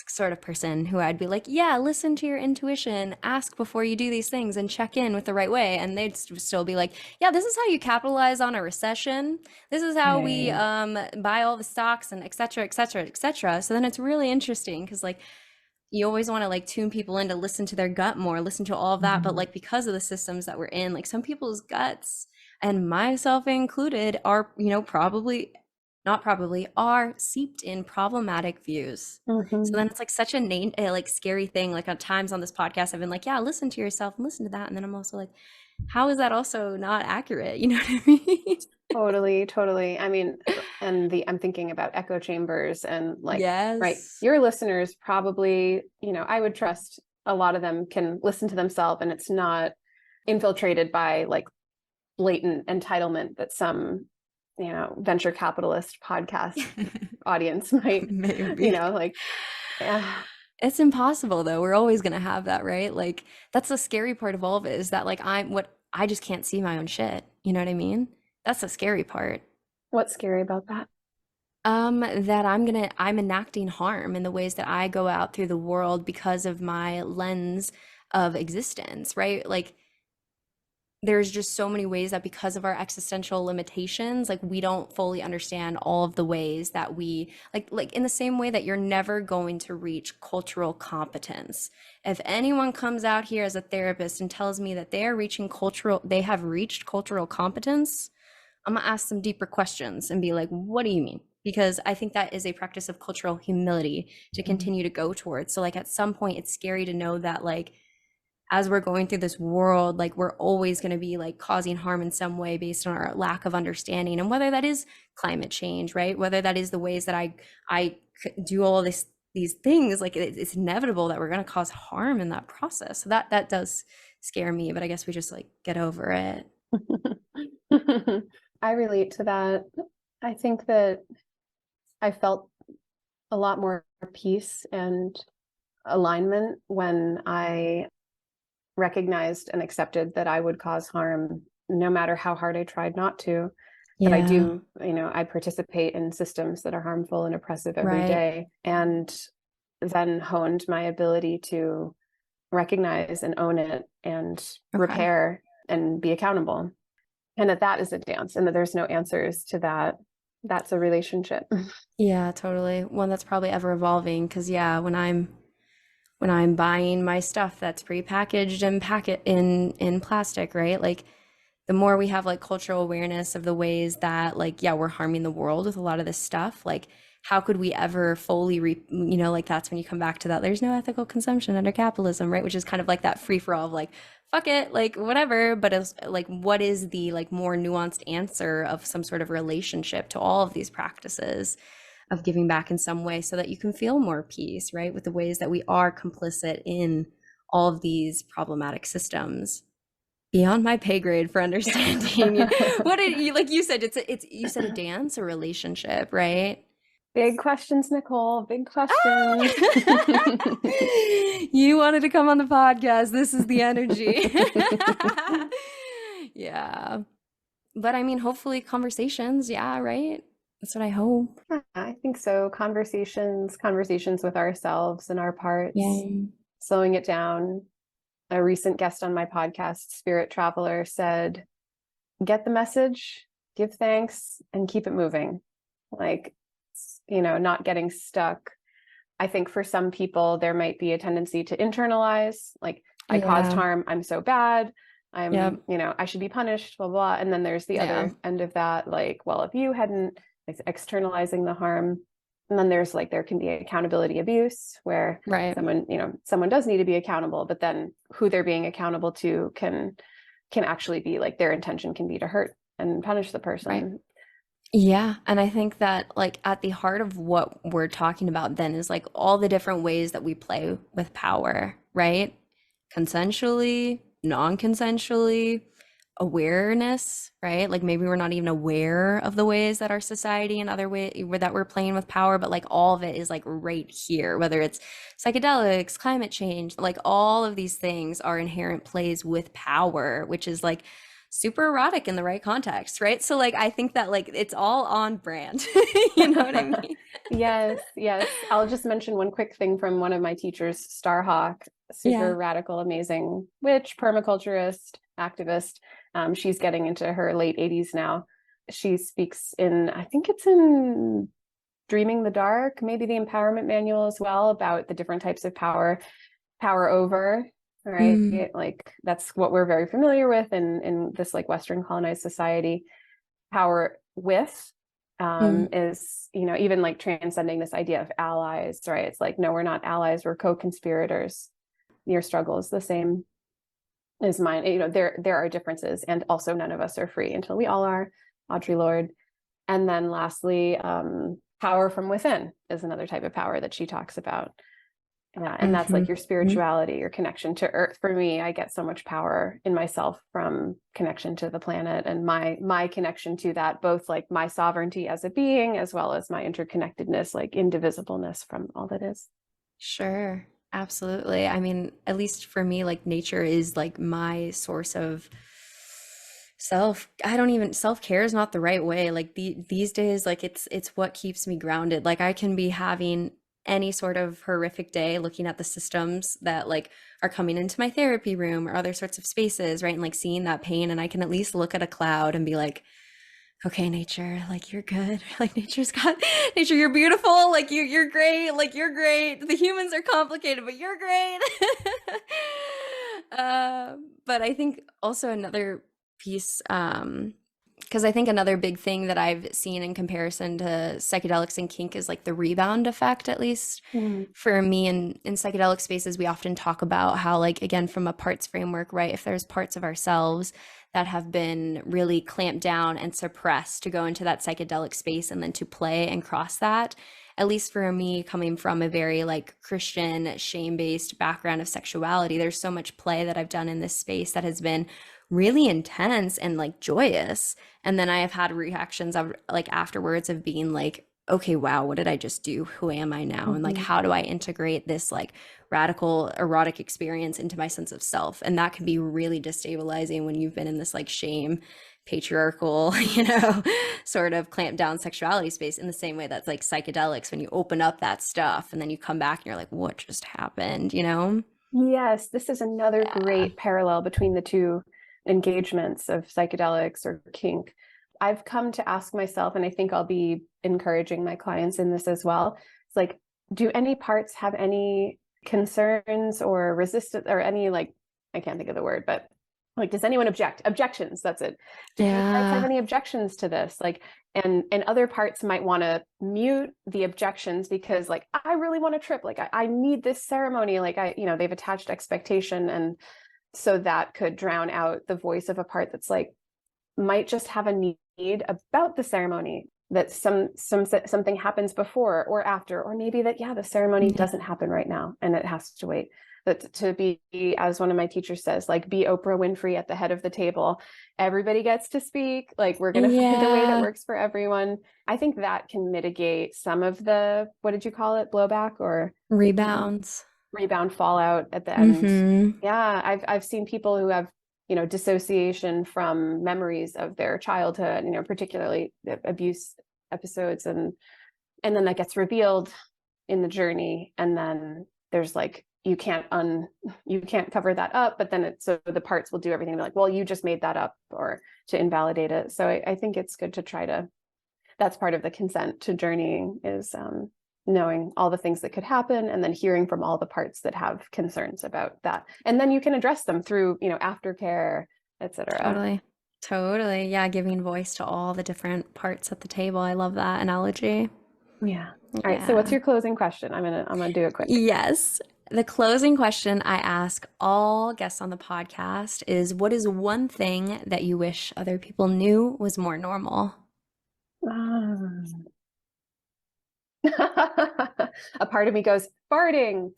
sort of person who I'd be like, yeah, listen to your intuition, ask before you do these things and check in with the right way. And they'd still be like, yeah, this is how you capitalize on a recession. This is how we Right. buy all the stocks and et cetera, et cetera, et cetera. So then it's really interesting because like you always want to like tune people in to listen to their gut more, listen to all of that. But Mhm. like because of the systems that we're in, like some people's guts, and myself included, are, probably not probably are seeped in problematic views. So Mhm. then it's like such a like scary thing. Like at times on this podcast, I've been like, yeah, listen to yourself and listen to that. And then I'm also like, how is that also not accurate? You know what I mean? Totally, totally. I mean, and I'm thinking about echo chambers and like, right, Yes. your listeners probably, I would trust a lot of them can listen to themselves, and it's not infiltrated by like blatant entitlement that some, venture capitalist podcast audience might, Maybe. like, yeah. It's impossible though. We're always gonna have that, right? Like that's the scary part of all of it is that like I just can't see my own shit. You know what I mean? That's the scary part. What's scary about that? That I'm enacting harm in the ways that I go out through the world because of my lens of existence, right? Like there's just so many ways that because of our existential limitations, like we don't fully understand all of the ways that we like in the same way that you're never going to reach cultural competence. If anyone comes out here as a therapist and tells me that they have reached cultural competence, I'm gonna ask some deeper questions and be like, what do you mean? Because I think that is a practice of cultural humility to Mhm. continue to go towards. So like at some point it's scary to know that like as we're going through this world, like we're always going to be like causing harm in some way based on our lack of understanding, and whether that is climate change, right? Whether that is the ways that I do all these things, like it's inevitable that we're going to cause harm in that process. So that does scare me, but I guess we just like get over it. I relate to that. I think that I felt a lot more peace and alignment when I recognized and accepted that I would cause harm no matter how hard I tried not to. That I Yeah. do, I participate in systems that are harmful and oppressive every Right. day, and then honed my ability to recognize and own it and Okay. repair and be accountable. And that is a dance, and that there's no answers to that. That's a relationship. Yeah, totally. One that's probably ever evolving. Because yeah, when I'm buying my stuff that's prepackaged and packet in plastic, right? Like the more we have like cultural awareness of the ways that like yeah, we're harming the world with a lot of this stuff, like how could we ever fully like that's when you come back to that there's no ethical consumption under capitalism, right? Which is kind of like that free for all of like fuck it, like whatever, but it's like what is the like more nuanced answer of some sort of relationship to all of these practices of giving back in some way so that you can feel more peace, right? With the ways that we are complicit in all of these problematic systems. Beyond my pay grade for understanding. What did you like? You said it's you said a dance, a relationship, right? Big questions, Nicole. Big questions. You wanted to come on the podcast. This is the energy. Yeah. But I mean, hopefully conversations. Yeah, right? That's what I hope. I think so. Conversations with ourselves and our parts, Yay. slowing it down. A recent guest on my podcast, Spirit Traveler, said, get the message, give thanks, and keep it moving. Like, not getting stuck. I think for some people, there might be a tendency to internalize, like, I caused harm, I'm so bad, I'm, I should be punished, blah, blah. And then there's the other end of that, like, well, if you hadn't, it's externalizing the harm. And then there's like, there can be accountability abuse where someone does need to be accountable, but then who they're being accountable to can actually be like, their intention can be to hurt and punish the person. Right. Yeah. And I think that like at the heart of what we're talking about then is like all the different ways that we play with power, right? Consensually, non-consensually, awareness, right? Like maybe we're not even aware of the ways that our society and other ways that we're playing with power, but like all of it is like right here, whether it's psychedelics, climate change, like all of these things are inherent plays with power, which is like super erotic in the right context, right? So like I think that like it's all on brand. You know what I mean? Yes. I'll just mention one quick thing from one of my teachers, Starhawk, super radical, amazing witch, permaculturist, activist. She's getting into her late 80s now. She speaks in, I think it's in Dreaming the Dark, maybe the Empowerment Manual as well, about the different types of power over, right? Like that's what we're very familiar with in this like Western colonized society. Power with is, even like transcending this idea of allies, right? It's like, no, we're not allies, we're co-conspirators. Your struggle is the same as mine. There are differences, and also none of us are free until we all are. Audre Lorde. And then lastly, power from within is another type of power that she talks about. Yeah, and that's like your spirituality, your connection to earth. For me, I get so much power in myself from connection to the planet and my connection to that, both like my sovereignty as a being, as well as my interconnectedness, like indivisibleness from all that is. Sure. Absolutely. I mean, at least for me, like nature is like my source of self-care is not the right way. Like these days, like it's what keeps me grounded. Like I can be having any sort of horrific day looking at the systems that like are coming into my therapy room or other sorts of spaces, right? And like seeing that pain, and I can at least look at a cloud and be like, okay, nature, like you're good. Like nature, you're beautiful. Like you're great. Like you're great. The humans are complicated, but you're great. But I think also another piece, because I think another big thing that I've seen in comparison to psychedelics and kink is like the rebound effect, at least for me in psychedelic spaces. We often talk about how, like, again, from a parts framework, right? If there's parts of ourselves that have been really clamped down and suppressed to go into that psychedelic space and then to play and cross that, at least for me, coming from a very like Christian shame-based background of sexuality, there's so much play that I've done in this space that has been really intense and like joyous. And then I have had reactions of like afterwards of being like, okay, wow, what did I just do? Who am I now? And like, how do I integrate this like radical erotic experience into my sense of self? And that can be really destabilizing when you've been in this like shame, patriarchal, sort of clamped down sexuality space, in the same way that's like psychedelics, when you open up that stuff and then you come back and you're like, what just happened, Yes, this is another Yeah. great parallel between the two engagements of psychedelics or kink. I've come to ask myself, and I think I'll be encouraging my clients in this as well. It's like, do any parts have any concerns or resistance or any, like, I can't think of the word, but like, does anyone objections? That's it. Do any parts have any objections to this? Like, and other parts might want to mute the objections because like, I really want to trip. Like, I need this ceremony. Like they've attached expectation. And so that could drown out the voice of a part that's like, might just have a need about the ceremony, that something happens before or after, or maybe that, the ceremony doesn't happen right now and it has to wait. But to be, as one of my teachers says, like, be Oprah Winfrey at the head of the table. Everybody gets to speak. Like, we're going to find a way that works for everyone. I think that can mitigate some of the, what did you call it? Blowback or rebound fallout at the end. Yeah. I've seen people who have, dissociation from memories of their childhood, particularly abuse episodes. And then that gets revealed in the journey. And then there's like, you can't cover that up, but then so the parts will do everything like, well, you just made that up, or to invalidate it. So I think it's good to try to, that's part of the consent to journeying, is knowing all the things that could happen and then hearing from all the parts that have concerns about that. And then you can address them through, aftercare, etc. Totally. Yeah. Giving voice to all the different parts at the table. I love that analogy. Yeah. All right. So what's your closing question? I'm gonna do it quick. Yes. The closing question I ask all guests on the podcast is, what is one thing that you wish other people knew was more normal? A part of me goes, farting.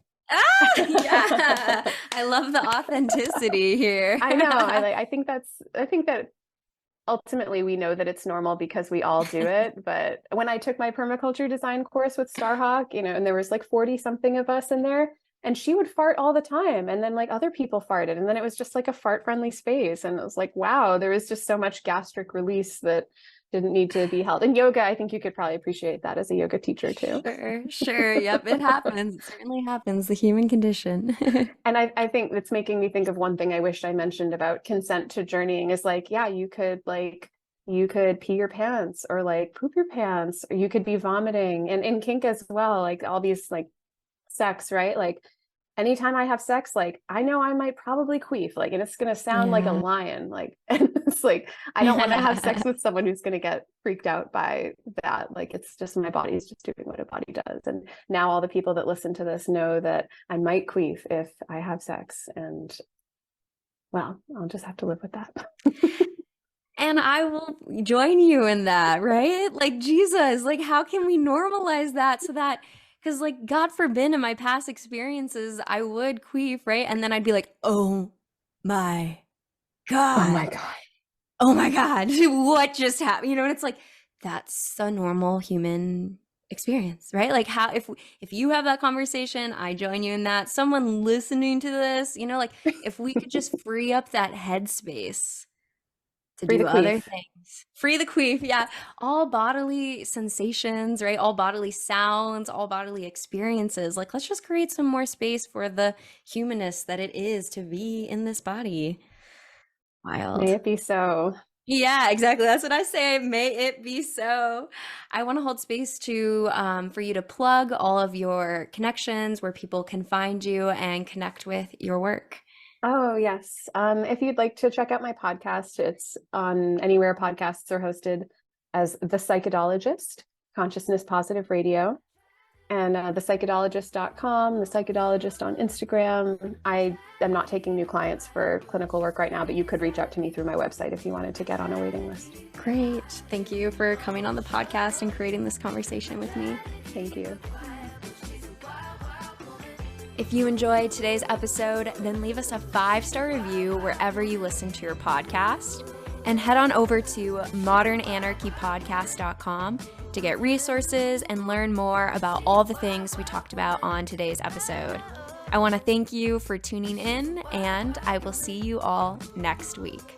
Yeah. I love the authenticity here. I know. I think that ultimately we know that it's normal because we all do it. But when I took my permaculture design course with Starhawk, and there was like 40 something of us in there, and she would fart all the time. And then like other people farted. And then it was just like a fart friendly space. And it was like, wow, there was just so much gastric release that didn't need to be held. And yoga, I think you could probably appreciate that as a yoga teacher too. Sure. Yep. It happens. It certainly happens. The human condition. And I think that's making me think of one thing I wished I mentioned about consent to journeying is like, you could pee your pants or like poop your pants, or you could be vomiting. And in kink as well, like all these like sex, right? Like anytime I have sex, like I know I might probably queef, like, and it's going to sound like a lion, like, and it's like, I don't want to have sex with someone who's going to get freaked out by that. Like, it's just, my body's just doing what a body does. And now all the people that listen to this know that I might queef if I have sex, and well, I'll just have to live with that. And I will join you in that, right? Like, Jesus, like, how can we normalize that so that, because like, God forbid, in my past experiences, I would queef, right? And then I'd be like, oh my God. Oh my God. Oh my God. What just happened? And it's like, that's a normal human experience, right? Like, how, if you have that conversation, I join you in that. Someone listening to this, like, if we could just free up that headspace to do other things. Free the queef, yeah. All bodily sensations, right? All bodily sounds, all bodily experiences. Like, let's just create some more space for the humanness that it is to be in this body. Wild. May it be so. Yeah, exactly. That's what I say. May it be so. I want to hold space to for you to plug all of your connections, where people can find you and connect with your work. Oh, yes. If you'd like to check out my podcast, it's on anywhere podcasts are hosted as The Psychedologist, Consciousness Positive Radio, and thepsychedologist.com, The Psychedologist on Instagram. I am not taking new clients for clinical work right now, but you could reach out to me through my website if you wanted to get on a waiting list. Great. Thank you for coming on the podcast and creating this conversation with me. Thank you. If you enjoyed today's episode, then leave us a 5-star review wherever you listen to your podcast. And head on over to modernanarchypodcast.com to get resources and learn more about all the things we talked about on today's episode. I want to thank you for tuning in, and I will see you all next week.